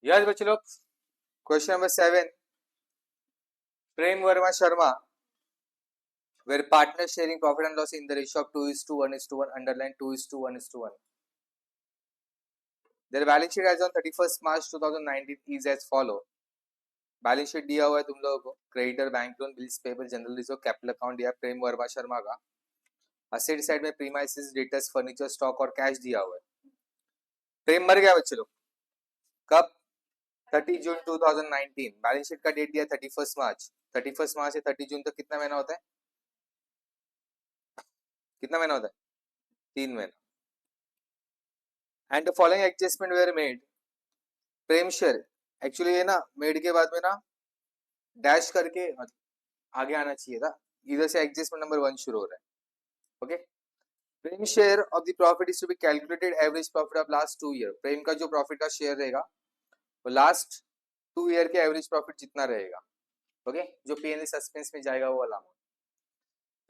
Yes बच्चे लोग, question number 7. Prem Verma Sharma were partners sharing profit and loss in the ratio of 2:1:1, underline 2:1:1. Their balance sheet as on 31st March 2019 is as follow. Balance sheet दिया हुआ है तुम लोगों को, creditor, bank loan, bills payable, general reserve, capital account दिया प्रेम वर्मा शर्मा का. Asset side में premises, debtors, furniture, stock और कैश दिया हुआ है. प्रेम मर गया बच्चे लोग कब? 30 जून 2019. बैलेंस शीट का डेट दिया 31 मार्च. 31 मार्च से 30 जून तक कितना महीना होता है? कितना महीना होता है? 3 महीना. And the following adjustment were made. Prem share actually ये ना मेड के बाद में ना डैश करके आगे आना चाहिए था, इधर से एडजस्टमेंट नंबर 1 शुरू हो रहा है. Okay. Prem share of the profit is to be calculated average profit of last 2 year. Prem का जो प्रॉफिट का शेयर रहेगा वो लास्ट 2 ईयर के एवरेज प्रॉफिट जितना रहेगा. ओके. जो पीएनएल सस्पेंस में जाएगा वो वाला amount.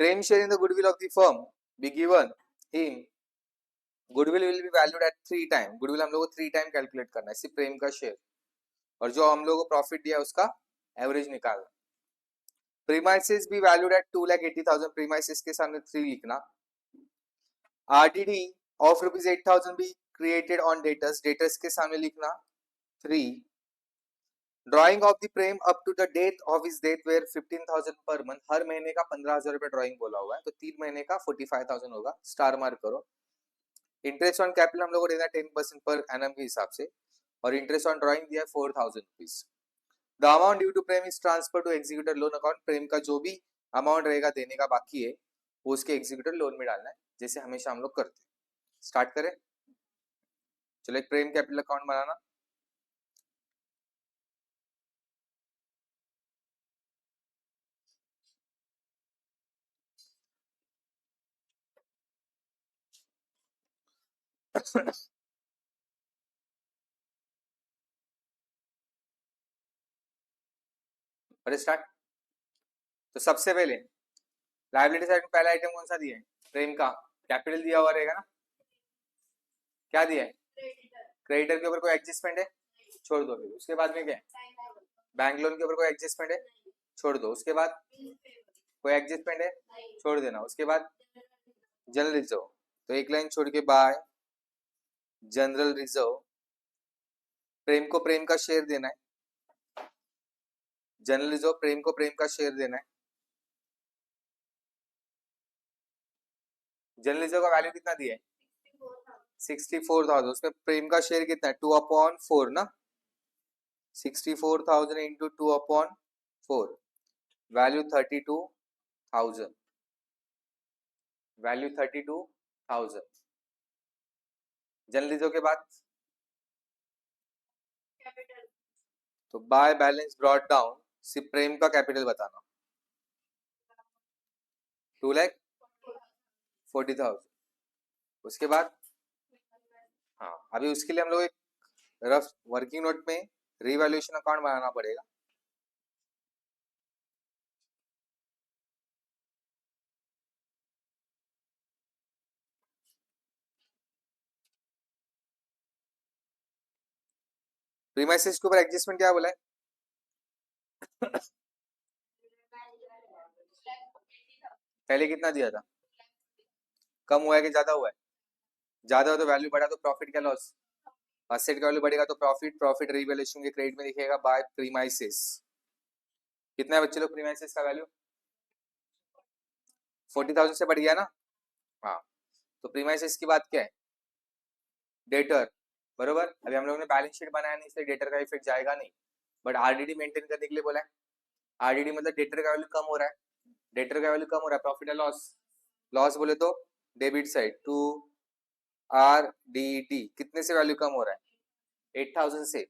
Prem share in the goodwill of the firm be given him. Goodwill will be valued eight 3 time. Goodwill हम लोग को 3 टाइम कैलकुलेट करना है, सिर्फ प्रेम का शेयर, और जो हम लोग को प्रॉफिट दिया उसका एवरेज निकालना. Premises be valued at 2,80,000. Premises के सामने 3 लिखना. RDD of ₹8,000 be created on debtors. Debtors के सामने लिखना 3. Drawing of the Prem up to the date of his death were 15,000 per month. हर महीने का 15,000 रुपए ड्राइंग बोला हुआ है, तो 3 महीने का 45,000 होगा. स्टार मार्क करो. इंटरेस्ट ऑन कैपिटल हम लोग को देना 10% पर एनम के हिसाब से, और इंटरेस्ट ऑन ड्राइंग दिया 4,000 rupees. The amount due to Prem is transfer to executor loan account. Prem का जो भी अमाउंट रहेगा देने का बाकी है वो उसके एग्जीक्यूटर लोन में डालना है, जैसे हमेशा हम लोग करते हैं. स्टार्ट करें. चलो एक प्रेम कैपिटल अकाउंट बनाना. अरे स्टार्ट. तो सबसे पहले लायबिलिटी साइड में पहला आइटम कौन सा दिया है? प्रेम का कैपिटल दिया हुआ रहेगा ना. क्या दिया है? क्रेडिटर के ऊपर कोई एडजस्टमेंट है? छोड़ दो. फिर उसके बाद में क्या है? बैंक लोन के ऊपर कोई एडजस्टमेंट है? छोड़ दो. उसके बाद कोई एडजस्टमेंट है? छोड़ देना. उसके बाद जनरल रिजर्व, तो एक लाइन छोड़ के बाय जनरल रिजर्व. प्रेम को प्रेम का शेयर देना है. जनरल रिजर्व प्रेम को प्रेम का शेयर देना है. जनरल रिजर्व का वैल्यू कितना दिया है? 64,000. उसमें प्रेम का शेयर कितना है? 2/4 ना. 64,000 into 2/4, value 32,000. Value 32,000. General reserve के बाद तो बाय बैलेंस ब्रॉट डाउन, सिर्फ प्रेम का कैपिटल बताना 2,40,000. उसके बाद हाँ, अभी उसके लिए हम लोग एक रफ वर्किंग नोट में रिवैल्यूएशन अकाउंट बनाना पड़ेगा. प्रीमाइसेस के ऊपर एडजस्टमेंट क्या बोला है? पहले कितना दिया था? कम हुआ है कि ज्यादा हुआ है? ज्यादा हो तो वैल्यू बढ़ा तो प्रॉफिट क्या लॉस? असेट का वैल्यू बढ़ेगा तो प्रॉफिट. प्रॉफिट रिवैल्यूएशन के क्रेडिट में दिखेगा बाय प्रीमाइसेस. कितना है बच्चे लोग प्रीमाइसेस का वैल्यू? 40,000 से बढ़ गया ना. हाँ, तो प्रीमाइसेस की बात क्या है? डेटर. बरोबर. अभी हम लोगों ने बैलेंस शीट बनाया नहीं, इसलिए डेटर का इफेक्ट जाएगा नहीं, बट आरडीडी मेंटेन करने के लिए बोला है. आरडीडी मतलब डेटर का वैल्यू कम हो रहा है. डेटर का वैल्यू कम हो रहा है, प्रॉफिट है लॉस. लॉस बोले तो डेबिट साइड टू आरडीडी. कितने से वैल्यू कम हो रहा है? 8,000 से.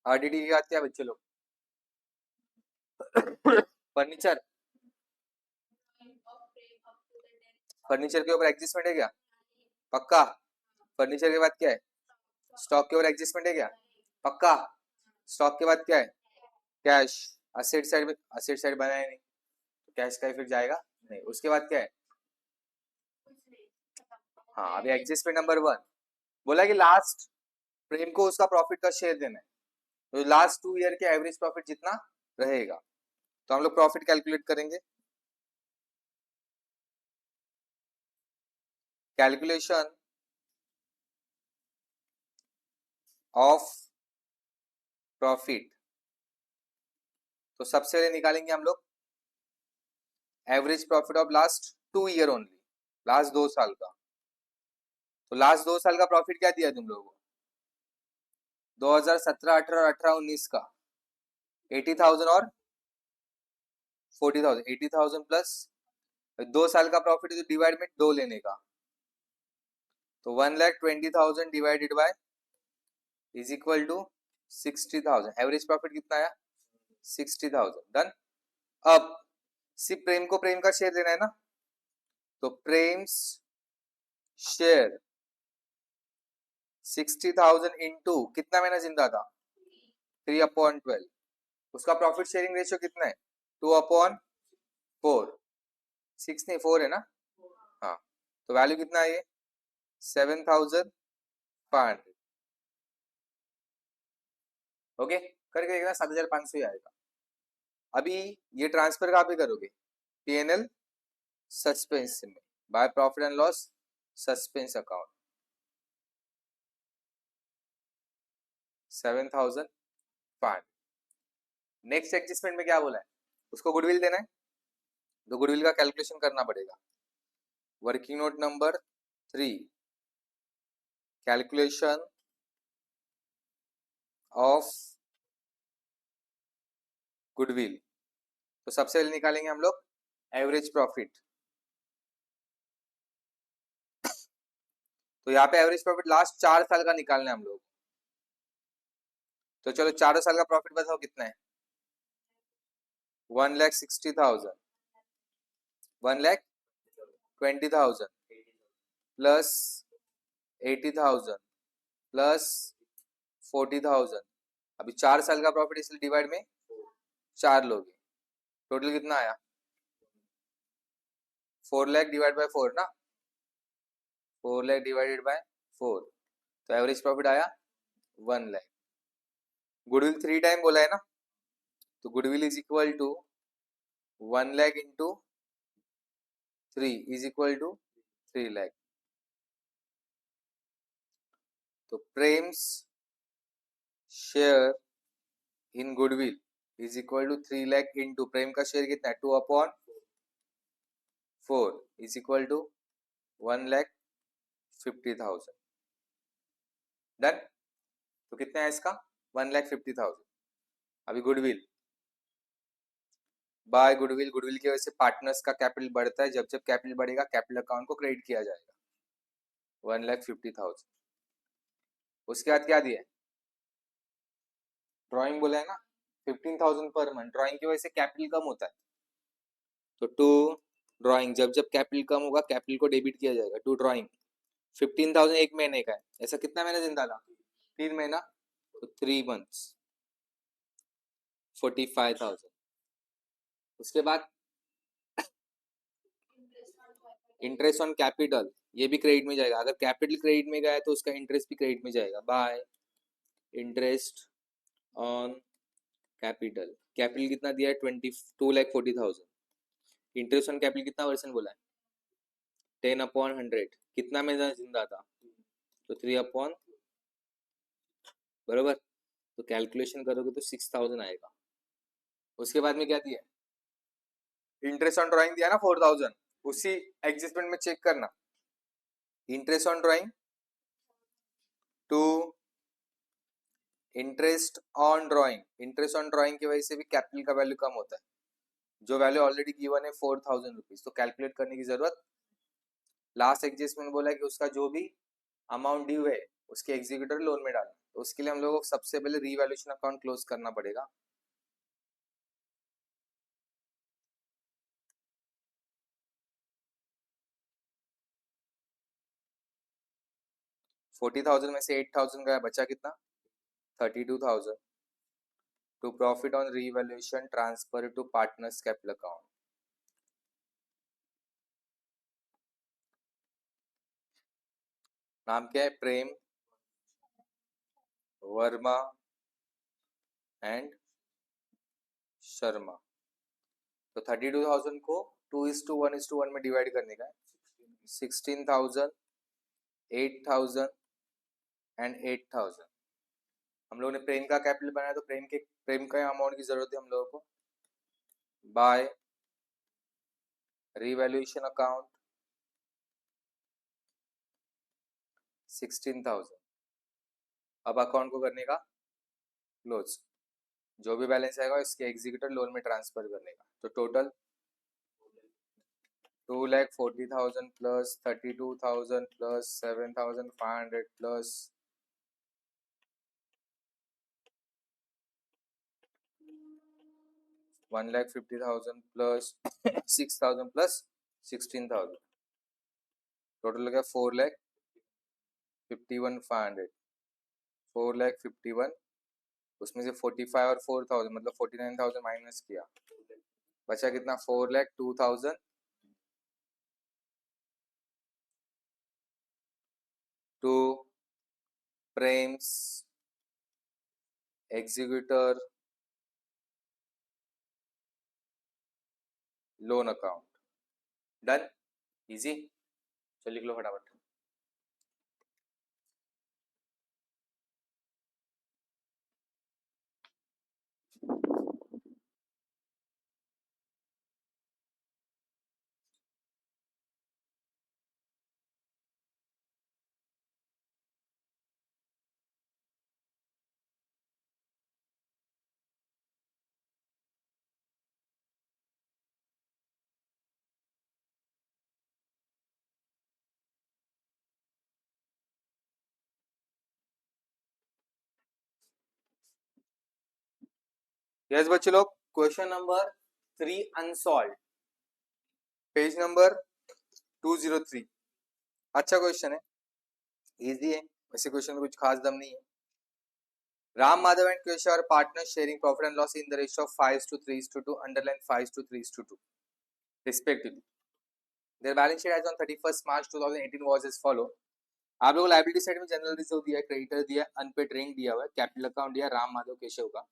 आरडीडी की बात क्या बच्चे लोग? फर्नीचर. फर्नीचर के ऊपर एडजस्टमेंट है क्या? पक्का. फर्नीचर के बाद क्या है? स्टॉक के ऊपर एडजस्टमेंट है क्या? पक्का. स्टॉक के बाद क्या है? कैश. असेट साइड में असेट साइड बनाया नहीं, तो कैश का इफेक्ट जाएगा नहीं. उसके बाद क्या है? हाँ, अभी एडजस्टमेंट नंबर 1 बोला कि लास्ट प्रेम को उसका प्रॉफिट का शेयर देना है, तो लास्ट 2 ईयर के एवरेज प्रॉफिट जितना रहेगा, तो हम लोग प्रॉफिट कैलकुलेट करेंगे। कैलकुलेशन ऑफ प्रॉफिट, तो सबसे पहले निकालेंगे हम लोग average profit of last 2 year only, last 2 साल का। तो लास्ट 2 साल का प्रॉफिट क्या दिया तुम लोगों को, 2017, 18 और 18, 19 का 80,000 और 40,000, 80,000 प्लस 2 साल का प्रॉफिट है तो डिवाइड में 2 लेने का, तो 1,20,000 divided by is equal to 60,000। Average profit कितना आया, 60,000। डन। अब सिर्फ प्रेम को प्रेम का शेयर देना है ना, तो प्रेम्स शेयर 60,000 इंटू कितना महीना जिंदा था, 3/12। उसका प्रॉफिट शेयरिंग रेशियो कितना है, 2/4। 6 नहीं 4 है ना, हाँ। तो वैल्यू कितना है ये, 7,500। ओके, करके देखना 7,500 ही आएगा। अभी ये ट्रांसफर कहाँ पे करोगे, पीएनएल सस्पेंस में, by profit and loss suspense account, 7,500। Next adjustment में क्या बोला है, उसको गुडविल देना है, तो गुडविल का कैलकुलेशन करना पड़ेगा। Working note number 3, calculation of goodwill. तो सबसे पहले निकालेंगे हम लोग एवरेज प्रॉफिट, तो यहाँ पे एवरेज प्रॉफिट लास्ट 4 साल का निकालना है हम लोग। तो चलो 4 साल का प्रॉफिट बताओ कितना है, 1,60,000, 1,20,000 प्लस 80,000 प्लस 40,000। अभी 4 साल का प्रॉफिट इसलिए डिवाइड में 4 लोगे, टोटल कितना आया, 4 लाख डिवाइड बाय 4 ना, 4 लाख डिवाइडेड बाय 4, तो एवरेज प्रॉफिट आया 1 लाख। गुडविल 3 टाइम बोला है ना, तो goodwill is equal to 1 lakh into 3 is equal to 3 lakh. तो Prem's share in goodwill is equal to 3 lakh into Prem का शेयर कितना है, 2/4 इज इक्वल टू 1,50,000। डन। तो कितना है इसका, 1,50,000। अभी गुडविल, बाय गुडविल, गुडविल की वजह से पार्टनर्स का कैपिटल बढ़ता है, जब जब कैपिटल बढ़ेगा कैपिटल अकाउंट को क्रेडिट किया जाएगा, 1,50,000। उसके बाद क्या दिया है, ड्रॉइंग बोला है ना, 15,000 पर मंथ। ड्रॉइंग की वजह से कैपिटल कम होता है, तो टू ड्रॉइंग, जब जब कैपिटल कम होगा कैपिटल को डेबिट किया जाएगा, टू ड्रॉइंग। 15,000 एक महीने का है, ऐसा कितना महीना जिंदा था, 3 महीना, तो 3 मंथ्स, 45,000। उसके बाद इंटरेस्ट ऑन कैपिटल, ये भी क्रेडिट में जाएगा, अगर कैपिटल क्रेडिट में गया है तो उसका इंटरेस्ट भी क्रेडिट में जाएगा, bye interest on capital. Capital कितना दिया है, 2,40,000। इंटरेस्ट ऑन कैपिटल कितना परसेंट बोला है, 10/100। कितना महीना जिंदा था, तो 3/, बरोबर। तो कैलकुलेशन करोगे तो 6,000 आएगा। उसके बाद में क्या दिया, इंटरेस्ट ऑन ड्राइंग दिया ना 4,000, उसी एडजस्टमेंट में चेक करना, interest on drawing to interest on drawing. Interest on drawing की वजह से भी कैपिटल का वैल्यू कम होता है, जो वैल्यू ऑलरेडी गिवन है 4,000 रुपीज, तो कैलकुलेट करने की जरूरत। लास्ट एडजस्टमेंट बोला कि उसका जो भी अमाउंट ड्यू है उसके एग्जीक्यूटर लोन में डालना, तो उसके लिए हम लोगों को सबसे पहले रीवैल्यूएशन अकाउंट क्लोज करना पड़ेगा। $40,000 में से 8,000 गया, बचा कितना, 32,000 to profit on revaluation transfer to partners capital account. नाम क्या है, प्रेम वर्मा एंड शर्मा। तो 32,000 को 2:1:1 में डिवाइड करने का है। 16,000, 8,000 एंड 8,000। हम लोगों ने प्रेम का कैपिटल बनाया, तो प्रेम का अमाउंट की जरूरत है हम लोगों को। By revaluation account 16,000। अब अकाउंट को करने का क्लोज, जो भी बैलेंस आएगा इसके एग्जीक्यूटर लोन में ट्रांसफर करने का। तो total 2,40,000 plus 32,000 plus 7,500 plus 1,50,000 plus 6,000 plus 16,000, total हो गया 4,51,500। 4,51,000 उसमें से 45 और 4,000 मतलब 49,000 माइनस किया, बचा कितना? 4,02,000 to Prem's executor loan account. Done, easy. चल लिख लो फटाफट। यस बच्चे लोग, question number 3 unsolved, page number 203। अच्छा क्वेश्चन है, इजी है, वैसे क्वेश्चन में कुछ खास दम नहीं है। Ram Madhav and Keshav are partners sharing profit and loss in the ratio of 5:3:2, underline 5:3:2 respectively. Their balance sheet as on 31st March 2018 was as follow. आप लोगों को लाइबिलिटी साइड में जनरल रिजर्व दिया है, क्रेडिटर दिया है, अनपेड रेंट दिया हुआ है, कैपिटल अकाउंट दिया राम माधव केशव का,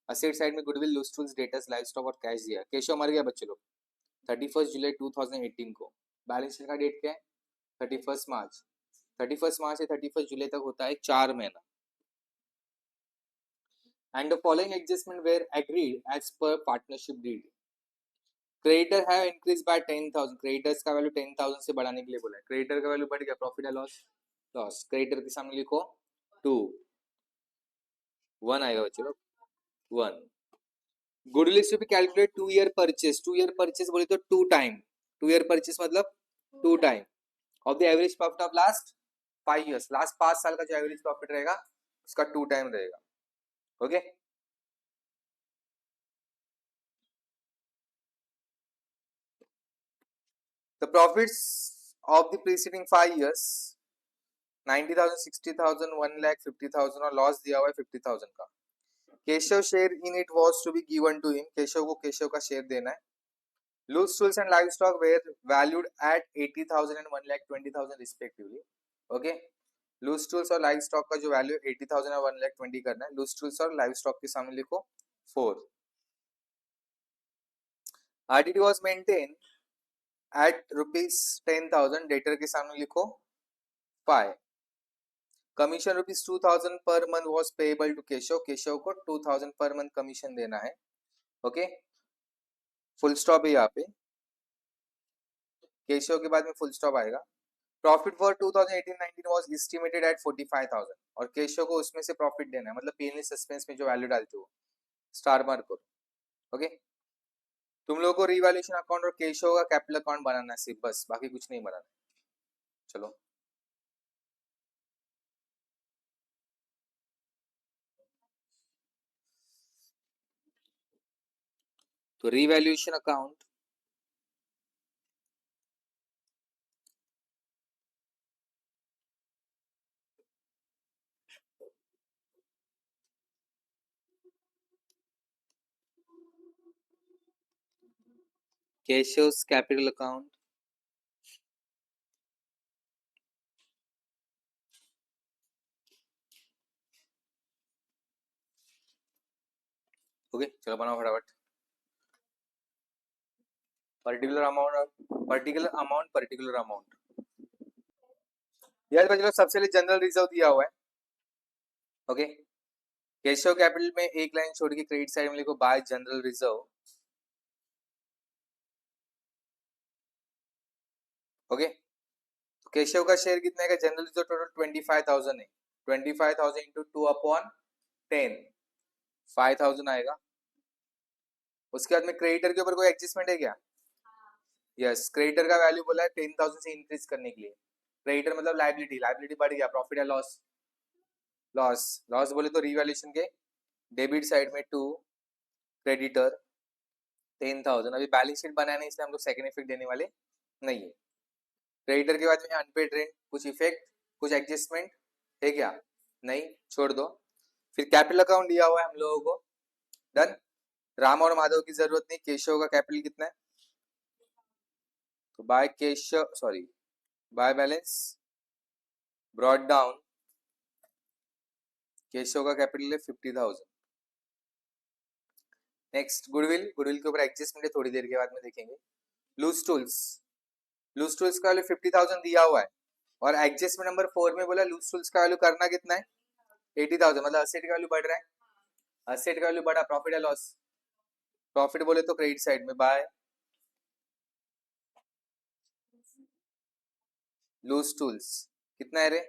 असेट साइड में goodwill, loose tools, debtors, live stock और कैश दिया है। केशव मर गया बच्चे लोग 31 जुलाई 2018 को। बैलेंस शीट का डेट क्या है? 31 मार्च। 31 मार्च से 31 जुलाई तक होता है 4 महीना। And the following adjustment were agreed as per partnership deed. Creditor है इंक्रीज बाय 10,000, क्रेडिटर्स का वैल्यू 10,000 से बढ़ाने के लिए बोला है। क्रेडिटर का वैल्यू बढ़ गया, प्रॉफिट है लॉस, लॉस। क्रेडिटर के सामने लिखो 2, 1 आएगा बच्चों, 1। Goodwill is to be calculate 2 year purchase. 2 year purchase बोले तो 2 टाइम, 2 ईयर परचेस मतलब 2 time of the average profit of last 5 years. Last 5 साल का जो एवरेज प्रॉफिट रहेगा उसका 2 टाइम रहेगा। Okay okay? The profits of the preceding 5 years 90,000, 60,000, 1,50,000 और लॉस दिया हुआ है 50,000 का। Keshav share in it was to be given to him, Keshav को केशव का शेयर देना है। Loose tools and live stock were valued at 80,000 and 1,20,000 respectively. Okay, loose tools और लाइव स्टॉक का जो वैल्यू 80,000 और 1,20,000 करना है। लूज टूल्स और लाइव स्टॉक के सामने लिखो 4। RTT was maintain at ₹10,000, debtor के सामने लिखो 5। Commission ₹2,000 per month was payable to Keshav, Keshav को 2,000 पर मंथ कमीशन देना है। ओके, फुल स्टॉप है यहाँ पे, केशव के बाद में फुल स्टॉप आएगा। Profit for 2018-19 was estimated at 45,000 और केशव को उसमें से प्रॉफिट देना है, मतलब पीएनएल सस्पेंस में जो वैल्यू डालते हो स्टार मार्क करो। ओके, तुम लोगों को रिवैल्यूएशन अकाउंट और केशव का कैपिटल अकाउंट बनाना है सिर्फ, बस, बाकी कुछ नहीं बनाना। चलो तो revaluation account Keshav's capital account okay चलो बनाओ फटाफट। Particular amount particular amount particular amount. यार बच्चों सबसे पहले जनरल रिजर्व दिया हुआ है। ओके केशव कैपिटल में एक लाइन छोड़ के क्रेडिट साइड में लिखो बाय जनरल रिजर्व। ओके तो केशव का शेयर कितना है? जनरल रिजर्व टोटल 25,000 है। 25,000 इंटू 2/10 5,000 आएगा। उसके बाद में क्रेडिटर के ऊपर कोई एडजस्टमेंट है क्या? यस क्रेडिटर का वैल्यू बोला है 10,000 से इंक्रीज करने के लिए। क्रेडिटर मतलब लाइबिलिटी, लाइबिलिटी बढ़ गया, प्रॉफिट या लॉस? लॉस। लॉस बोले तो रिवैल्यूएशन के डेबिट साइड में टू क्रेडिटर 10,000। अभी बैलेंस शीट बनाया नहीं इसलिए हम लोग सेकंड इफेक्ट देने वाले नहीं है। क्रेडिटर के बाद में अनपेड रेंट, कुछ इफेक्ट कुछ एडजस्टमेंट है क्या? नहीं, छोड़ दो। फिर कैपिटल अकाउंट दिया हुआ है हम लोगों को। डन। राम और माधव की जरूरत नहीं। केशव का कैपिटल कितना है? तो by Keshav sorry by balance brought down Keshav का कैपिटल है 50,000। Next goodwill. गुडविल के ऊपर एडजस्टमेंट है, थोड़ी देर के बाद में देखेंगे। Loose tools. लूज टूल्स का वैल्यू 50,000 दिया हुआ है और एडजस्टमेंट नंबर 4 में बोला लूज टूल्स का वैल्यू करना कितना है? 80,000। मतलब असेट का वैल्यू बढ़ रहा है। असेट का वैल्यू बढ़ा, प्रॉफिट या लॉस? प्रॉफिट बोले तो क्रेडिट साइड में बाय लूज टूल्स। कितना है रे?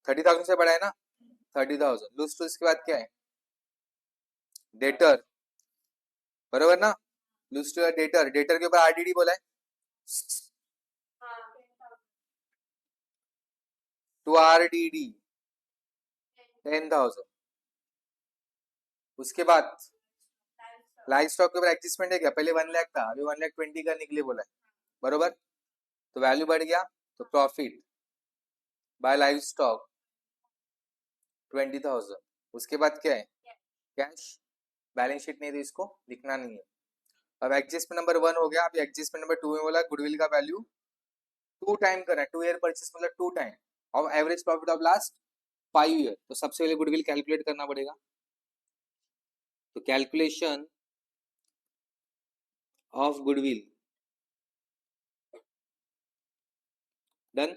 30,000 से बढ़ा है ना? 30,000। लूज टूल्स के बाद क्या है? डेटर। बरोबर ना? लूज टू डेटर, डेटर के ऊपर आरडीडी बोला है टू आरडीडी 10,000। उसके बाद लाइव स्टॉक के ऊपर एडजस्टमेंट है क्या? पहले 1 लाख था, अभी 1,20,000 करने के लिए बोला है। बरोबर? तो वैल्यू बढ़ गया तो प्रॉफिट बाय लाइव स्टॉक 20,000। उसके बाद क्या है? कैश। बैलेंस शीट नहीं थी, इसको लिखना नहीं है। अब एडजस्टमेंट नंबर 1 हो गया। अभी एडजस्टमेंट नंबर 2 में बोला गुडविल का वैल्यू 2 टाइम करना है। 2 ईयर परचेस मतलब 2 टाइम और average profit of last 5 year. तो सबसे पहले गुडविल कैलकुलेट करना पड़ेगा। तो कैलकुलेशन ऑफ गुडविल। डन।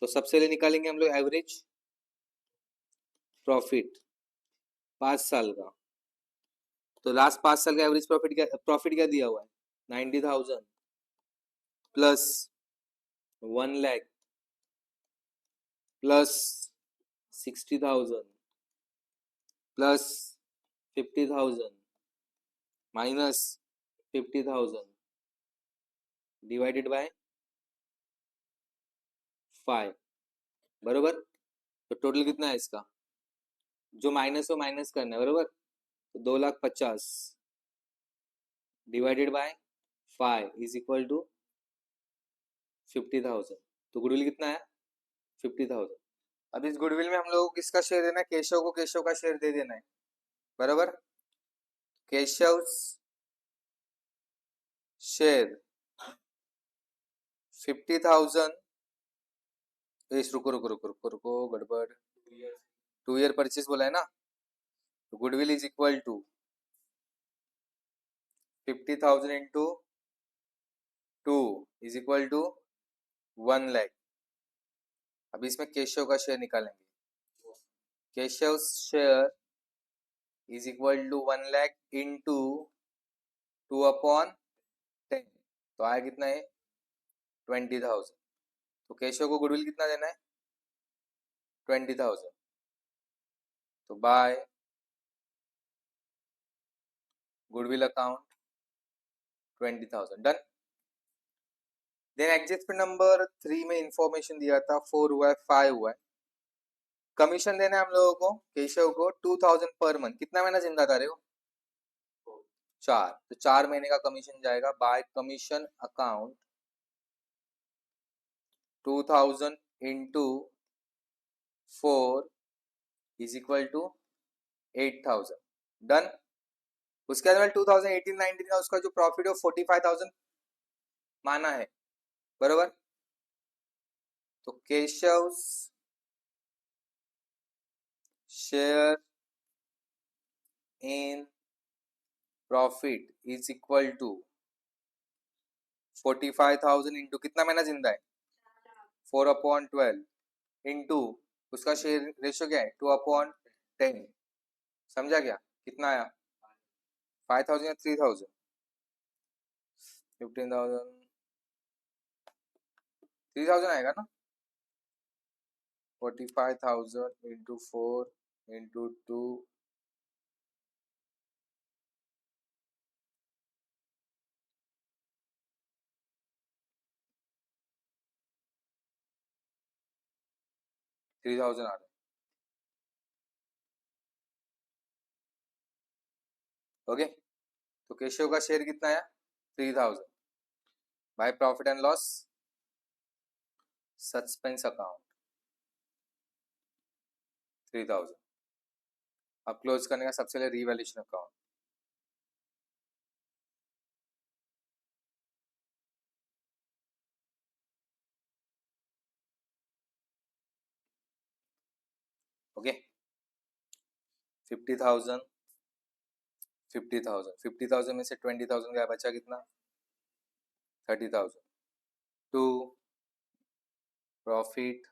तो सबसे पहले निकालेंगे हम लोग एवरेज प्रॉफिट 5 साल का। तो लास्ट 5 साल का एवरेज प्रॉफिट क्या दिया हुआ है? 90,000 plus 1 lakh plus 60,000 plus 50,000 minus 50,000 divided by 5। बरोबर? तो टोटल कितना है इसका? जो माइनस हो माइनस करना है। बरोबर? तो 2,50,000 divided by 5 is equal to 50,000। तो गुडविल कितना है? 50,000। अब इस गुडविल में हम लोगों को किसका शेयर देना है? केशव को केशव का शेयर दे देना है। बराबर? केशव शेयर 50,000। रुको रुको रुको रुको रुको गड़बड़। 2 ईयर परचेस बोला है ना? तो goodwill is equal to 50,000 into 2 is equal to 1 lakh. अब इसमें केशव का शेयर निकालेंगे। Keshav share is equal to 1 lakh into 2/10। तो आया कितना है? 20,000। तो केशव को गुडविल कितना देना है? 20,000। तो by goodwill account 20,000। Done. Then adjustment number 3 में इंफॉर्मेशन दिया था 4 हुआ है 5 हुआ है। कमीशन देना है हम लोगों को केशव को 2,000 पर मंथ। कितना महीना जिंदा था रे वो? 4। तो 4 महीने का कमीशन जाएगा by commission account 2,000 into 4 is equal to 8,000। Done. उसके बाद 2018-19 का उसका जो प्रॉफिट है 45,000 माना है। बरोबर? तो Keshav share in profit is equal to 45,000 into कितना महीना जिंदा है 4/12 इंटू उसका शेयर रेशियो क्या है 2/10 समझा क्या कितना आया 5,000 या 3,000 15,000 3,000 आएगा ना 45,000 इंटू 4 इंटू 2 3,000 आ रहा है ओके तो केशव का शेयर कितना है 3,000 by profit and loss suspense account 3,000 अब क्लोज करने का सबसे पहले रीवैल्यूएशन अकाउंट ओके 50,000 50,000 50,000 में से 20,000 का बचा कितना 30,000 to profit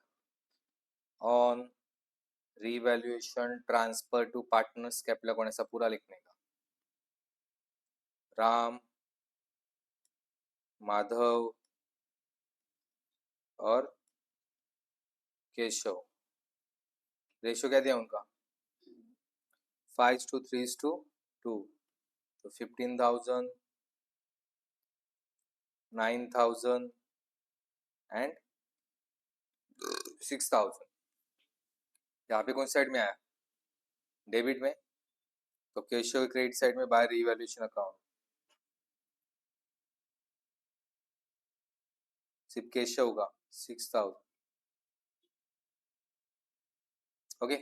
on revaluation transfer to partners capital account ऐसा पूरा लिखने का राम माधव और केशव रेशियो क्या दिया उनका 5:3:2 तो 15,000 9,000 एंड 6,000 यहाँ पे कौन साइड में आया डेबिट में तो केशव क्रेडिट साइड में बाय रीवैल्यूएशन अकाउंट सिर्फ केशव का 6,000 okay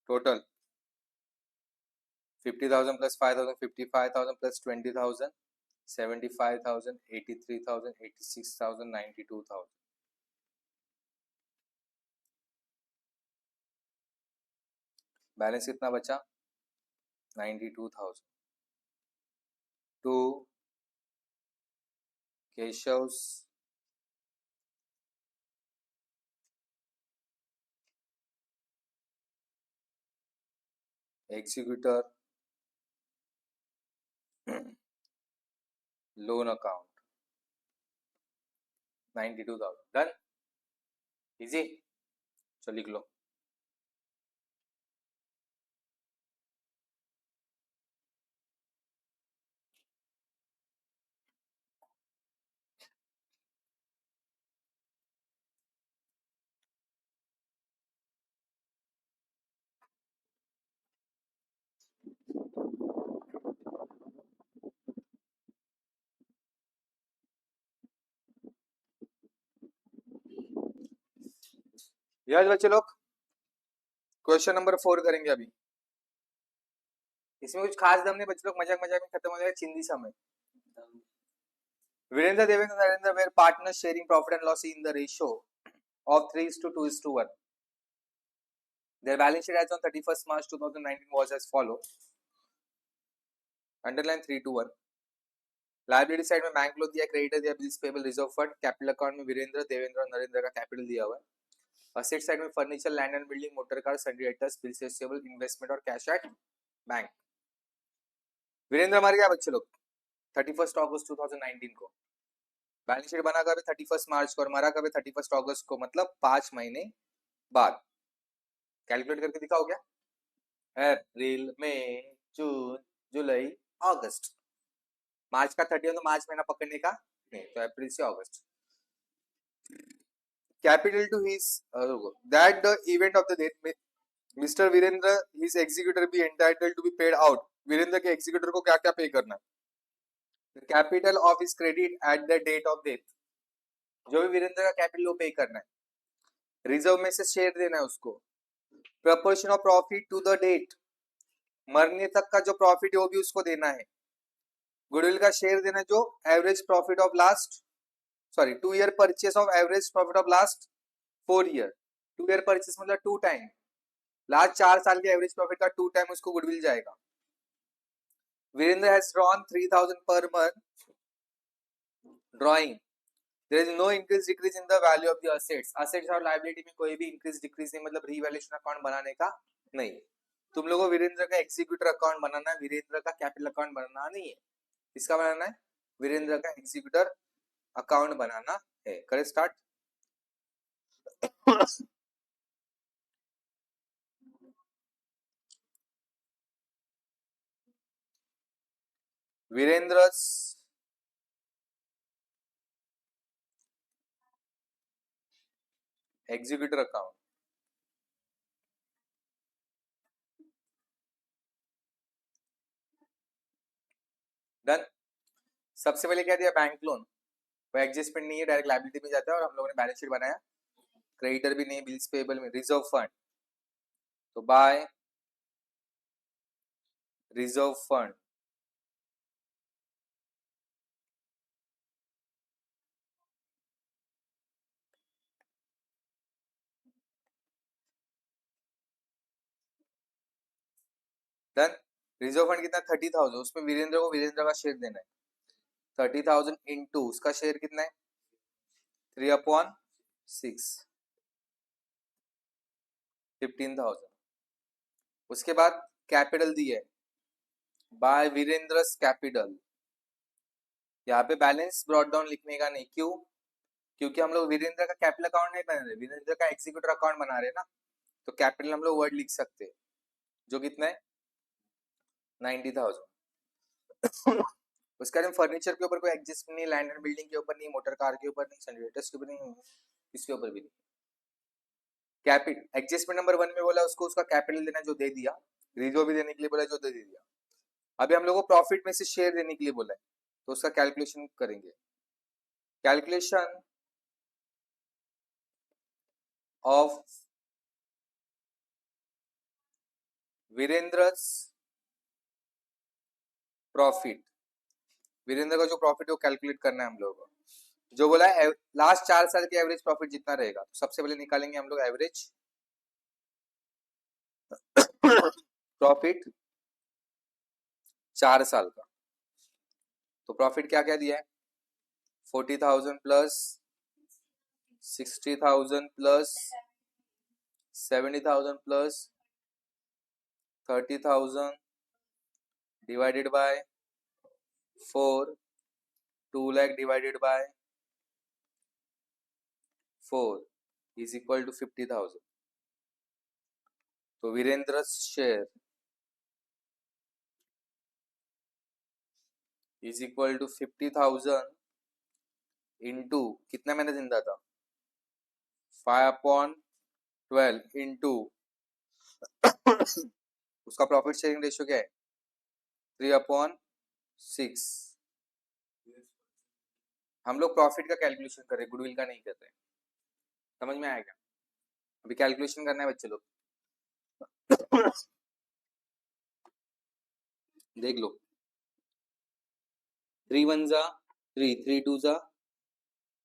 total 50,000 plus 5,000 55,000 plus 20,000 75,000 83,000 86,000 92,000 balance कितना बचा 92,000 to Keshav's executor loan account 92,000 done easy चलो लिख लो यस बच्चे लोग क्वेश्चन नंबर 4 करेंगे अभी इसमें कुछ खास दम नहीं बच्चे लोग मजाक मजाक में खत्म हो जाएगा चिंदी समय Virendra Devendra Narendra were partner sharing profit and loss in the ratio of 3:2:1 their balance sheet as on 31st March 2019 was as follow underline 3:1 liability side में बैंक लोन दिया क्रेडिटर दिया bills payable reserve fund capital account में वीरेंद्र देवेंद्र और नरेंद्र का capital दिया हुआ है asset side में furniture land and building motor car sundry debtors bills receivable investment और कैश एट बैंक वीरेंद्र मर गया बच्चे लोग 31 अगस्त 2019 को बैलेंस शीट बना कब 31 मार्च को और मरा कब 31 अगस्त को मतलब 5 महीने बाद कैलकुलेट करके दिखाओ क्या अप्रैल मई जून जुलाई अगस्त मार्च का 30 तो मार्च महीना पकड़ने का नहीं तो अप्रैल से अगस्त capital to his that the event of the date mister Virendra his executor be entitled to be paid out Virendra के एग्जीक्यूटर को क्या क्या पे करना है capital of his credit at the date of death जो भी वीरेंद्र का कैपिटल वो पे करना है रिजर्व में से शेयर देना है उसको proportion of profit to the date मरने तक का जो प्रॉफिट है वो भी उसको देना है गुडविल का शेयर देना जो average profit of last 2 year purchase of average profit of last 4 year 2 year purchase मतलब 2 टाइम लास्ट 4 साल के एवरेज प्रॉफिट का 2 टाइम उसको गुडविल जाएगा Virendra has drawn 3,000 per month. Drawing. There is no increase decrease in the value of the assets. Assets और liability में कोई भी increase decrease नहीं, मतलब revaluation account बनाने का नहीं. तुम लोगों को वीरेंद्र का एग्जीक्यूटर अकाउंट बनाना है, वीरेंद्र का कैपिटल अकाउंट बनाना नहीं है. इसका बनाना है वीरेंद्र का एग्जीक्यूटर अकाउंट बनाना है. करें start. Virendra's executor account. Done. सबसे पहले क्या दिया? Bank loan. वो एडजस्टमेंट नहीं है, डायरेक्ट लायबिलिटी में जाता है. और हम लोगों ने बैलेंस शीट बनाया, क्रेडिटर भी नहीं, बिल्स पेबल में. रिजर्व फंड, तो by reserve fund. Done. Reserve fund कितना? 30,000. उसमें वीरेंद्र को वीरेंद्र का शेयर देना है. 30,000 इंटू उसका शेयर कितना है? 3/6, 15,000. उसके बाद कैपिटल दिया है बाय वीरेंद्रस कैपिटल. यहाँ पे बैलेंस ब्रॉट डाउन लिखने का नहीं. क्यों? क्योंकि हम लोग वीरेंद्र का कैपिटल अकाउंट नहीं बना रहे, वीरेंद्र का एग्जीक्यूटर अकाउंट बना रहे ना. तो कैपिटल हम लोग वर्ड लिख सकते हैं, जो कितना है? 90,000. उसके बाद फर्नीचर के ऊपर कोई एडजस्टमेंट नहीं, लैंड एंड बिल्डिंग के ऊपर नहीं, मोटर कार के ऊपर नहीं, जनरेटर्स के ऊपर नहीं, इसके ऊपर भी नहीं. कैपिटल एडजस्टमेंट नंबर 1 में बोला उसको उसका कैपिटल देना, जो दे दिया. रिजर्व भी देने के लिए बोला, जो दे दिया. अभी हम लोग को प्रॉफिट में से शेयर देने के लिए बोला है, तो उसका कैलकुलेशन करेंगे. Calculation of Virendra's profit. Virendra का जो प्रॉफिट है वो कैलकुलेट करना है हम लोगों को. जो बोला है लास्ट 4 साल के एवरेज प्रॉफिट जितना रहेगा, तो सबसे पहले निकालेंगे हम लोग एवरेज प्रॉफिट 4 साल का. तो प्रॉफिट क्या क्या दिया है? 40,000 plus 60,000 plus 70,000 plus 30,000 divided by 4, 2 lakh divided by 4 is equal to 50,000. तो Virendra share is equal to 50,000 into कितना मैंने जिंदा था? 5/12 इंटू उसका प्रॉफिट शेयरिंग रेशियो क्या है? 3/6. हम लोग प्रॉफिट का कैलकुलेशन कर रहे, गुडविल का नहीं कर रहे. समझ में आएगा? अभी कैलकुलेशन करना है बच्चे लोग. देख लो. 3 1 जा 3, 3 2 जा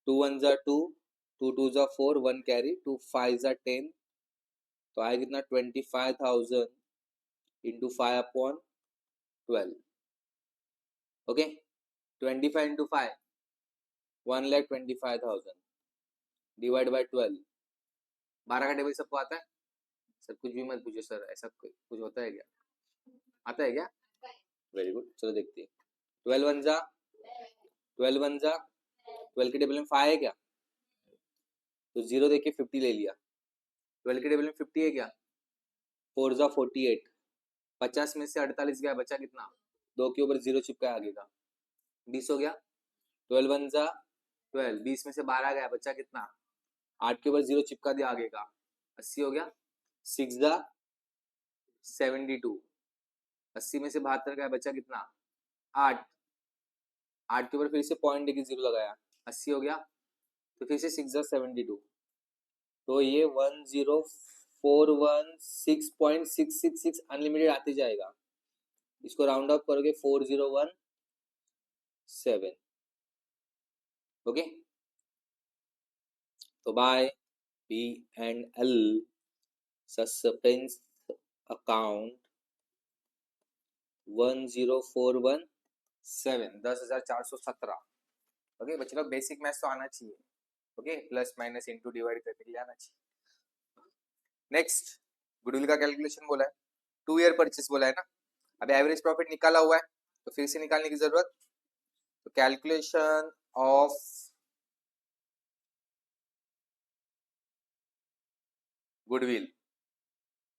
2 1 जा 2, 2 2 जा 4, 1 कैरी, 2 5 जा 10. तो आया कितना? 25,000 into 5/12. Okay. 25 into 5, 1,25,000 divide by 12. 12 का टेबल सबको आता है? सर कुछ भी मत पूछो सर, ऐसा कुछ होता है क्या? आता है क्या? Very good. चलो देखते हैं. 12 1 जा 12 1 जा 12 के टेबल में 5 है क्या? तो 0 देके 50 ले लिया. 12 के टेबल में 50 है क्या? 4 जा 48. 50 में से 48 गया, बचा कितना? 2 के ऊपर 0 चिपका आगे का, 20 हो गया. 12 1 जा 12, 20 में से 12 गया, बचा कितना? 8 के ऊपर 0 चिपका दिया आगे का, 80 हो गया. 6 जा 72, 80 में से 72 गया, बचा कितना? 8. 8 के ऊपर फिर से पॉइंट देके 0 लगाया, 80 हो गया. तो फिर से 6 जा 72. तो ये 10,416.666 अनलिमिटेड आते जाएगा. इसको राउंड अप करोगे 4017. ओके. तो bye P&L suspense account 10,417 10,417। Okay बच्चे लोग बेसिक मैथ्स तो आना चाहिए। Okay plus minus into divide करने के लिए आना चाहिए। नेक्स्ट गुडविल का कैलकुलेशन बोला है, 2 ईयर परचेस बोला है ना। अब एवरेज प्रॉफिट निकाला हुआ है तो फिर से निकालने की जरूरत। तो कैलकुलेशन ऑफ गुडविल,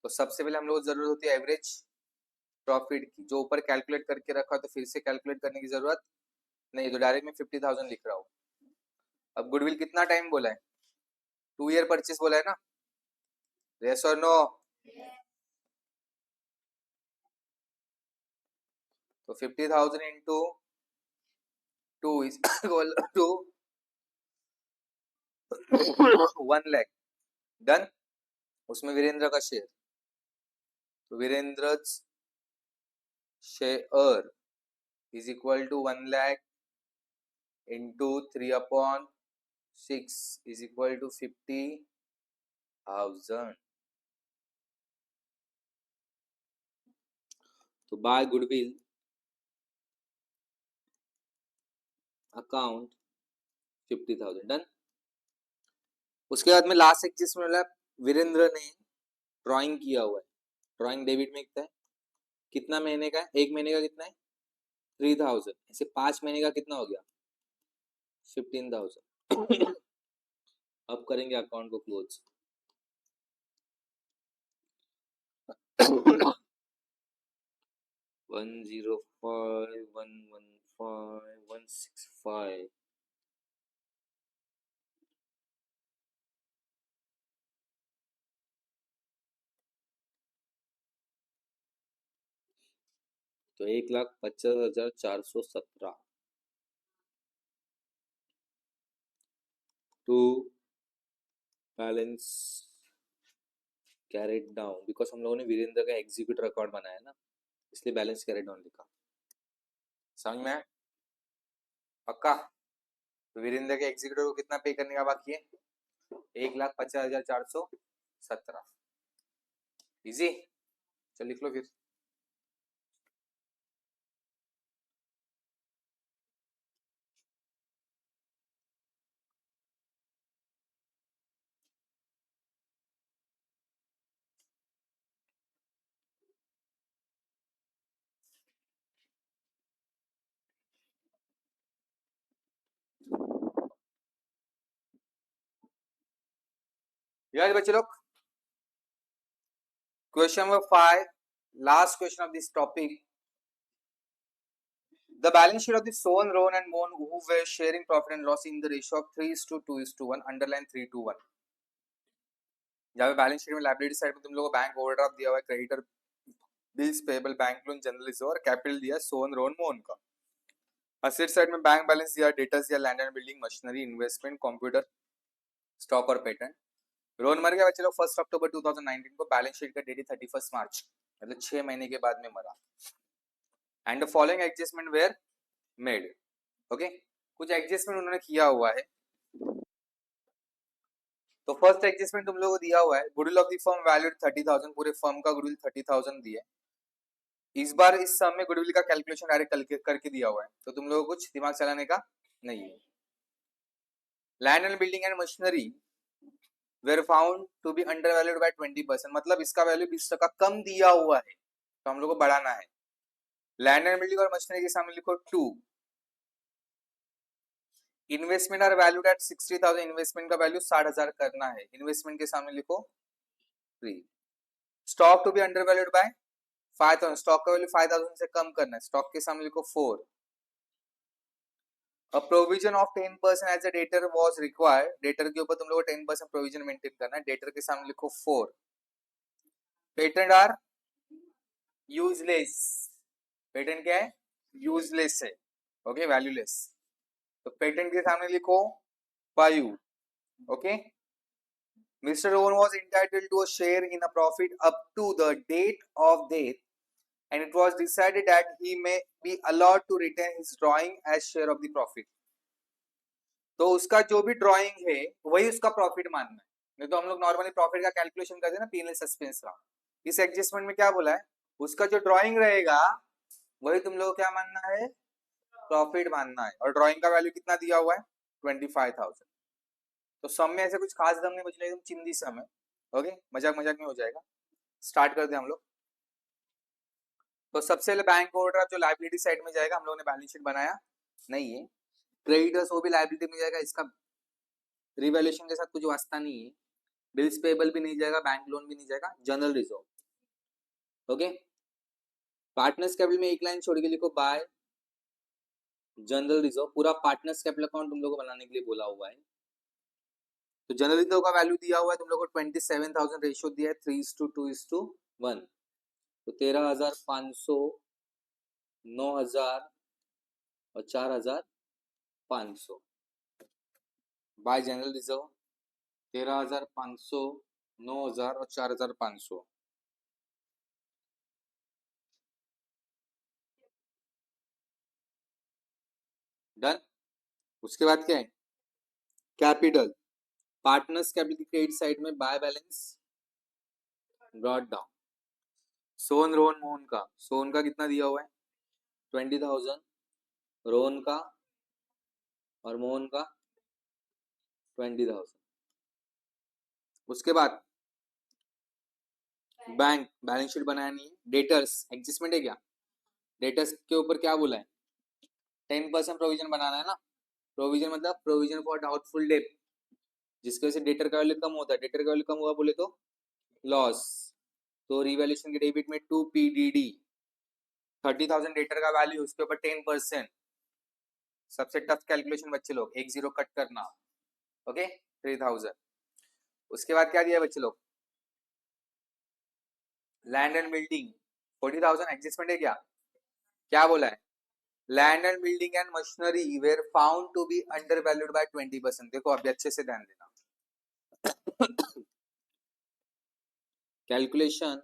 तो सबसे पहले हम लोग जरूरत होती है एवरेज प्रॉफिट की, जो ऊपर कैलकुलेट करके रखा तो फिर से कैलकुलेट करने की जरूरत नहीं, तो डायरेक्ट में 50,000 लिख रहा हूँ। अब गुडविल कितना टाइम बोला है, 2 ईयर परचेस बोला है ना, यस और नो। तो 50,000 into 2 is equal to 1 lakh. Done. उसमें वीरेंद्र का शेयर, तो Virendra share is equal to 1 lakh into 3/6 is equal to 50,000। तो बाय गुडविल अकाउंट 50,000 डन। उसके बाद में लास्ट एक चीज मिला, वीरेंद्र ने ड्राइंग किया हुआ है, ड्राइंग डेबिट में कितना है, कितना महीने का है, 1 महीने का कितना है 3,000, ऐसे 5 महीने का कितना हो गया 15,000। अब करेंगे अकाउंट को क्लोज। 105,115,165 तो 1,50,417 to balance carried down, because हम लोगों ने वीरेंद्र का एग्जीक्यूटिव अकाउंट बनाया ना, इसलिए बैलेंस कैरेट डाउन लिखा। समझ में पक्का। तो वीरेंद्र के एग्जीक्यूटिव को कितना पे करने का बाकी है, 1,50,417। इजी, चल लिख लो फिर। यार बच्चे लोग, question number 5, last question of this topic. The balance sheet of the Sohn, Rohn and Mohan who were sharing profit and loss in the ratio of 3:2:1, underline 3:1। जहाँ पे बैलेंस शीट में लायबिलिटी साइड में तुम लोगों को bank overdraft दिया हुआ है, creditor bills payable, bank loan, general reserve और कैपिटल दिया सोहन रोहन मोहन का। असेट साइड में बैंक बैलेंस दिया, डेटर्स दिया, land and building, machinery, investment, computer, stock और पेटेंट। रोहन मर गया बच्चे लोग 1 अक्टूबर 2019 को, बैलेंस शीट का डेट 31 मार्च, मतलब 6 महीने के बाद में मरा। And the following adjustment were made. Okay, कुछ एडजस्टमेंट उन्होंने किया हुआ है। तो फर्स्ट एडजस्टमेंट तुम लोगों को दिया हुआ है, goodwill of the firm valued 30,000, पूरे फर्म का गुडविल 30,000 दिया। इस बार इस सम में गुडविल का कैलकुलेशन डायरेक्ट करके दिया हुआ है, तो तुम लोगों को कुछ दिमाग चलाने का नहीं है। Land and building and machinery were found to be undervalued by 20%, मतलब इसका वैल्यू 20% कम दिया हुआ है, तो हम लोग को बढ़ाना है। लैंड एंड बिल्डिंग और मशीनरी के सामने लिखो 2। Investment are valued at 60,000, investment का वैल्यू 60,000 करना है, इन्वेस्टमेंट के सामने लिखो 3। Stock to be undervalued by 5,000, stock का वैल्यू 5,000 से कम करना है, स्टॉक के सामने लिखो 4। A provision of 10% as a debtor was required, debtor के ऊपर तुम लोग को 10% प्रोविजन मेंटेन करना है, डेटर के सामने लिखो 4। पेटेंट आर यूजलेस, पेटेंट क्या है यूजलेस है, ओके वैल्यूलेस, तो पेटेंट के सामने लिखो 5। Okay, Mr. Owen was entitled to a share in a profit up to the date of death and it was decided that he may be allowed to retain his drawing as share of the profit। तो उसका जो भी drawing है वही उसका profit मानना है, नहीं तो हम लोग नॉर्मली प्रॉफिट का कैलकुलेशन करते हैं ना पीएनएल सस्पेंस का। इस एडजस्टमेंट में क्या बोला है, उसका जो ड्राइंग रहेगा वही तुम लोग क्या मानना है, प्रॉफिट मानना है। और ड्राइंग का वैल्यू कितना दिया हुआ है, 25,000। तो सम में ऐसे कुछ खास दम नहीं बचना, एकदम चिंदी सम है। ओके, मजाक मजाक में हो जाएगा। स्टार्ट कर दे हम लोग। तो सबसे पहले बैंक ओवरड्राफ्ट जो लायबिलिटी साइड में जाएगा, हम लोगों ने बैलेंस शीट बनाया नहीं है। क्रेडिटर्स वो भी लायबिलिटी में जाएगा, इसका रिवैल्यूएशन के साथ कुछ वास्ता नहीं है। बिल्स पेबल भी नहीं जाएगा, बैंक लोन भी नहीं जाएगा, general reserve. Okay, partners capital में एक लाइन छोड़ के लिखो बाय जनरल रिजर्व। पूरा पार्टनर्स कैपिटल अकाउंट तुम लोग को बनाने के लिए बोला हुआ है। तो जनरल रिजर्व का वैल्यू दिया हुआ है तुम लोग को 27,000, रेशियो दिया है 3:2:1। तो 13,500, 9,000 और 4,500 बाय जनरल रिजर्व। 13,500, 9,000 और 4,500। डन। उसके बाद क्या है, कैपिटल। पार्टनर्स कैपिटल की क्रेडिट साइड में बाय बैलेंस ब्रॉट डाउन। सोन रोहन मोहन का, सोन का कितना दिया हुआ है 20,000, रोहन का और मोहन का 20,000। उसके बाद बैंक बैलेंस शीट बनाया नहीं है। डेटर्स एडजस्टमेंट है क्या, डेटर्स के ऊपर क्या बोला है, 10% प्रोविजन बनाना है ना। प्रोविजन मतलब प्रोविजन फॉर डाउटफुल डेट, जिसकी वजह से डेटर का वैल्यू कम होता है। डेटर का वैल्यू कम हुआ बोले तो लॉस। तो रिवैल्यूएशन के डेबिट में 2 PDD, 30,000 डेटर का वैल्यू, उसके ऊपर 10%। सबसे टफ कैलकुलेशन बच्चे लोग, एक जीरो कट करना। ओके, 3,000। उसके बाद क्या दिया बच्चे लोग, लैंड एंड बिल्डिंग 40,000 एडजस्टमेंट है क्या, क्या बोला है, land and building and machinery were found to be undervalued by 20%। देखो अभी अच्छे से ध्यान देना। Calculation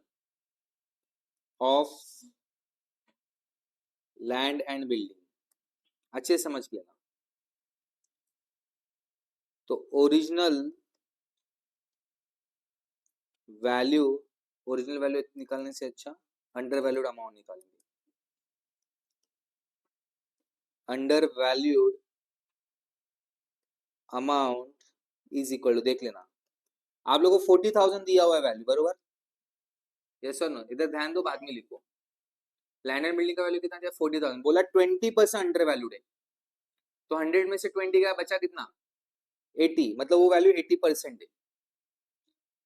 of land and building अच्छे समझ लेना। तो ओरिजिनल वैल्यू, ओरिजिनल वैल्यू निकालने से अच्छा अंडर वैल्यूड अमाउंट निकालेंगे। Undervalued amount is equal to, देख लेना आप लोगों को 40,000 दिया हुआ है वैल्यू, बरोबर, यस और नो, इधर ध्यान दो बाद में लिखो। लैंड एंड बिल्डिंग का वैल्यू कितना दिया 40,000, बोला 20% अंडर वैल्यूड है। तो 100 में से 20 का बचा कितना 80, मतलब वो वैल्यू 80% है।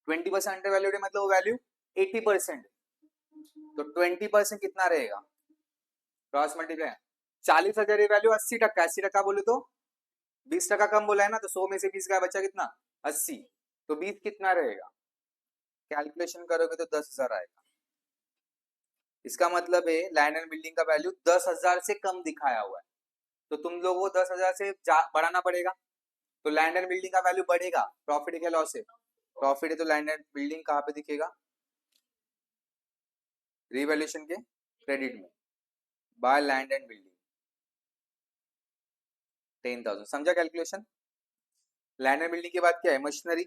20% अंडर वैल्यूड है मतलब वो वैल्यू 80%। तो 20% कितना रहेगा, क्रॉस मल्टीप्लाई 40,000 वैल्यू 80%, 80% बोले तो 20% कम बोला है ना, तो 100 में से 20 का बचा कितना 80, तो 20 कितना रहेगा, कैलकुलेशन करोगे तो 10,000 आएगा। इसका मतलब है लैंड एंड बिल्डिंग का वैल्यू 10,000 से कम दिखाया हुआ है, तो तुम लोगों को 10,000 से बढ़ाना पड़ेगा। तो लैंड एंड बिल्डिंग का वैल्यू बढ़ेगा, प्रॉफिट है लॉस है, प्रॉफिट है, तो लैंड एंड बिल्डिंग कहाँ पे दिखेगा, रिवैल्यूएशन के क्रेडिट में बाय लैंड एंड बिल्डिंग 10,000। समझा कैलकुलेशन। लैंड एंड बिल्डिंग के बाद क्या है, मशीनरी।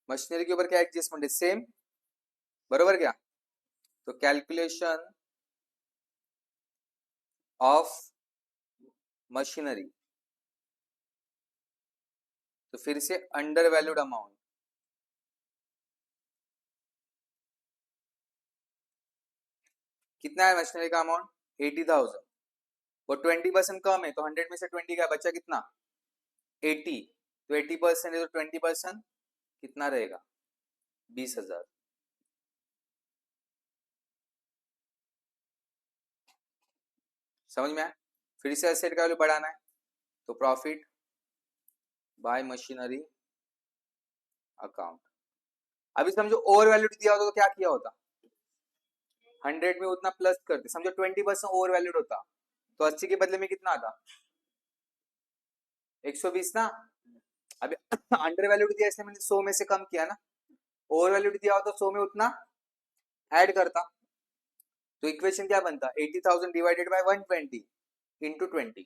मशीनरी के ऊपर क्या एडजस्टमेंट है, सेम, बरोबर क्या। तो कैलकुलेशन ऑफ मशीनरी, तो फिर से अंडर वैल्यूड अमाउंट, कितना है मशीनरी का अमाउंट 80,000, वो 20% कम है, तो 100 में से 20 का बचा कितना 80, तो 80% है तो 20% कितना रहेगा 20,000। समझ में आया। फिर से एसेट का वैल्यू बढ़ाना है, तो प्रॉफिट बाय मशीनरी अकाउंट। अभी समझो ओवर वैल्यूड दिया होता तो क्या किया होता, 100 में उतना प्लस करते, समझो 20% ओवर वैल्यूड होता तो 80 के बदले में कितना आता 120 ना। अभी अंडर वैल्यूड दिया इसलिए मैंने 100 में से कम किया ना, ओवर वैल्यूड दिया हो तो 100 में उतना ऐड करता। तो इक्वेशन क्या बनता 80,000 divided by 120 into 20।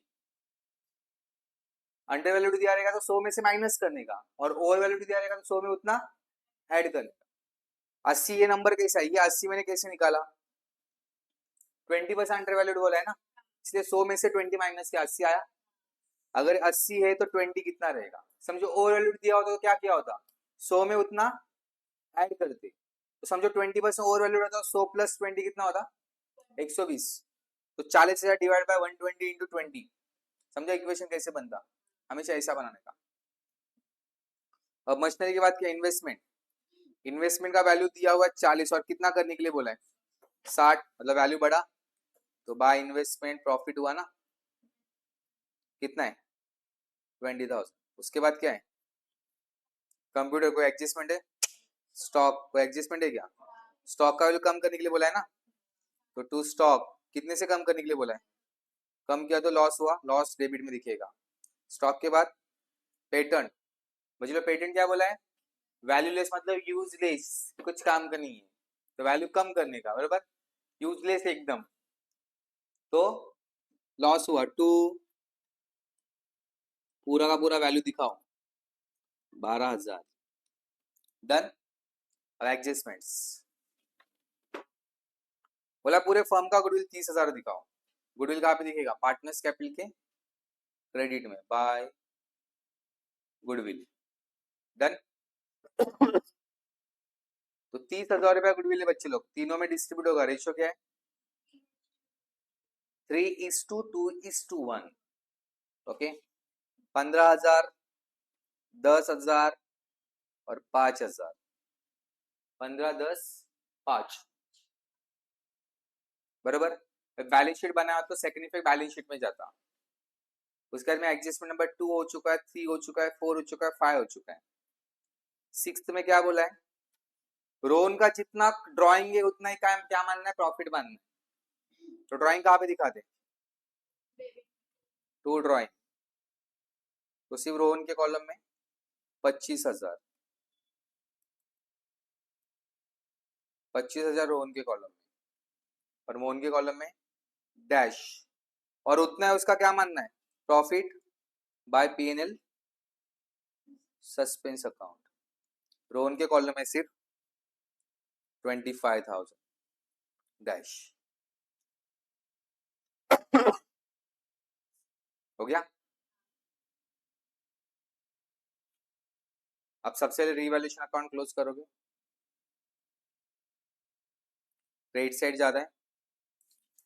Under valued दिया रहेगा तो 100 में से माइनस करने का, और ओवर वैल्यूड दिया रहेगा तो 100 में उतना ऐड करने का। 80 ये नंबर कैसा है, ये 80 मैंने कैसे निकाला, 20% अंडर वैल्यूड बोला है ना, इसलिए 100 में से 20 माइनस किया 80 आया। अगर 80 है तो 20 कितना रहेगा? समझो ओवर वैल्यूड दिया होता तो क्या किया होता, 100 में उतना ऐड करते, तो समझो 20% ओवर वैल्यूड होता, 100 प्लस 20 कितना होता? 120। तो 40,000 डिवाइड बाय 120 इंटू 20। समझो इक्वेशन कैसे बनता, हमेशा ऐसा बनाने का। अब मशीनरी की बात किया, इन्वेस्टमेंट, इन्वेस्टमेंट का वैल्यू दिया हुआ 40 और कितना करने के लिए बोला है 60, मतलब वैल्यू बढ़ा तो बाय इन्वेस्टमेंट प्रॉफिट हुआ ना, कितना है 20,000। उसके बाद क्या है, कंप्यूटर को एडजस्टमेंट है, स्टॉक को एडजस्टमेंट है क्या, स्टॉक का वैल्यू कम करने के लिए बोला है ना, तो टू स्टॉक कितने से कम करने के लिए बोला है, कम किया तो लॉस हुआ, लॉस डेबिट में दिखेगा। स्टॉक के बाद पेटेंट, बच्चों पेटेंट क्या बोला है, वैल्यूलेस मतलब यूजलेस, कुछ काम का नहीं है, तो वैल्यू कम करने का, बराबर, यूजलेस एकदम, तो लॉस हुआ टू, पूरा का पूरा वैल्यू दिखाओ 12,000, डन। अब एडजस्टमेंट्स बोला पूरे फर्म का गुडविल 30,000 दिखाओ, गुडविल कहाँ पे दिखेगा, पार्टनर्स कैपिटल के क्रेडिट में बाय गुडविल, डन। तो 30,000 रुपया गुडविल है बच्चे लोग, तीनों में डिस्ट्रीब्यूट होगा, रेशियो क्या है 3:2:1। ओके, 15,000, 10,000 और 5,000, 15, 10, 5, बराबर। बैलेंस शीट बनाया तो सेकंड इफेक्ट बैलेंस शीट में जाता, उसके बाद में एडजस्टमेंट नंबर 2 हो चुका है, 3 हो चुका है, 4 हो चुका है, 5 हो चुका है। 6th में क्या बोला है, रोन का जितना ड्राइंग है उतना ही काम क्या मानना है, प्रॉफिट मानना है, तो ड्राइंग कहाँ पे दिखाते, टू ड्राइंग, तो सिर्फ रोहन के कॉलम में 25,000, 25,000 रोहन के कॉलम में, और मोहन के कॉलम में डैश, और उतना है उसका क्या मानना है, profit by PNL suspense account, Rohan के कॉलम में सिर्फ 25,000 डैश। हो गया। अब सबसे पहले रीवैल्यूएशन अकाउंट क्लोज करोगे, क्रेडिट साइड ज्यादा है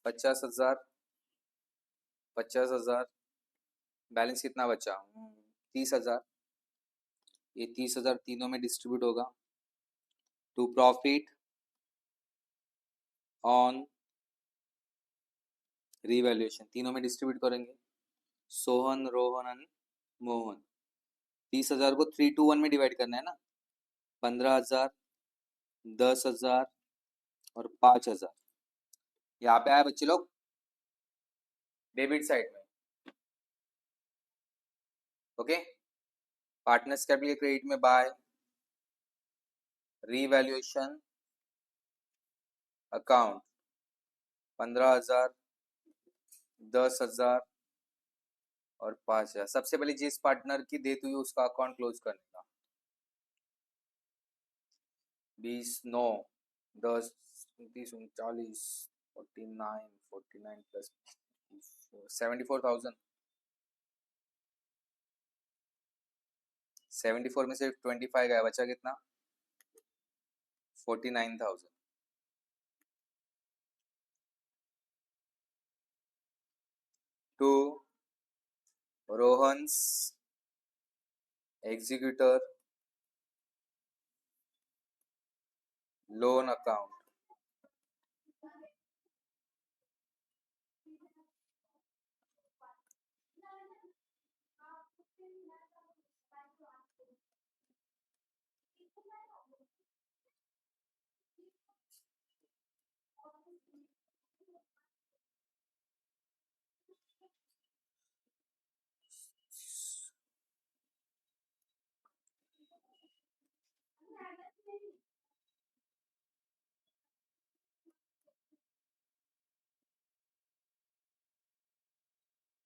50,000, 50,000, बैलेंस कितना बचा 30,000, ये 30,000 तीनों में डिस्ट्रीब्यूट होगा टू प्रॉफिट ऑन रीवैल्यूएशन, तीनों में डिस्ट्रीब्यूट करेंगे, सोहन, रोहन एंड मोहन। 30,000 को 3:1 में डिवाइड करना है ना, 15,000, 10,000 और 5,000, यहाँ पे आया बच्चे लोग डेबिट साइड में। ओके, पार्टनर्स कैपिटल क्रेडिट में बाय रीवैल्यूएशन अकाउंट 15,000, 10,000 और 5,000। सबसे पहले जिस पार्टनर की डेथ हुई उसका अकाउंट क्लोज करने का, 20, 9, 10, 29, 39, 49 प्लस 74,000, 74 में से 25 गया, बचा कितना 49,000। To Rohan's executor loan account,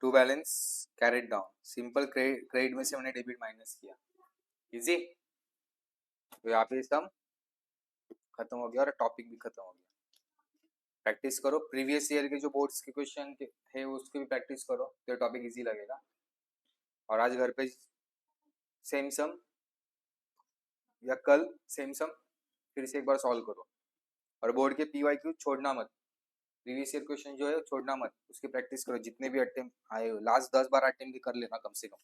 to balance carried down, simple credit में से हमने डेबिट माइनस किया, इजी। तो यहाँ पे सम खत्म हो गया और टॉपिक भी खत्म हो गया। प्रैक्टिस करो, प्रीवियस ईयर के जो बोर्ड्स के क्वेश्चन है उसकी भी प्रैक्टिस करो, तो टॉपिक इजी लगेगा। और आज घर पे सेम सम या कल सेम सम फिर से एक बार सॉल्व करो। और बोर्ड के PYQ छोड़ना मत, प्रीवियस ईयर क्वेश्चन जो है छोड़ना मत, उसकी प्रैक्टिस करो, जितने भी अटेम्प्ट आए हो लास्ट 10-12 अटेम्प्ट भी कर लेना कम से कम।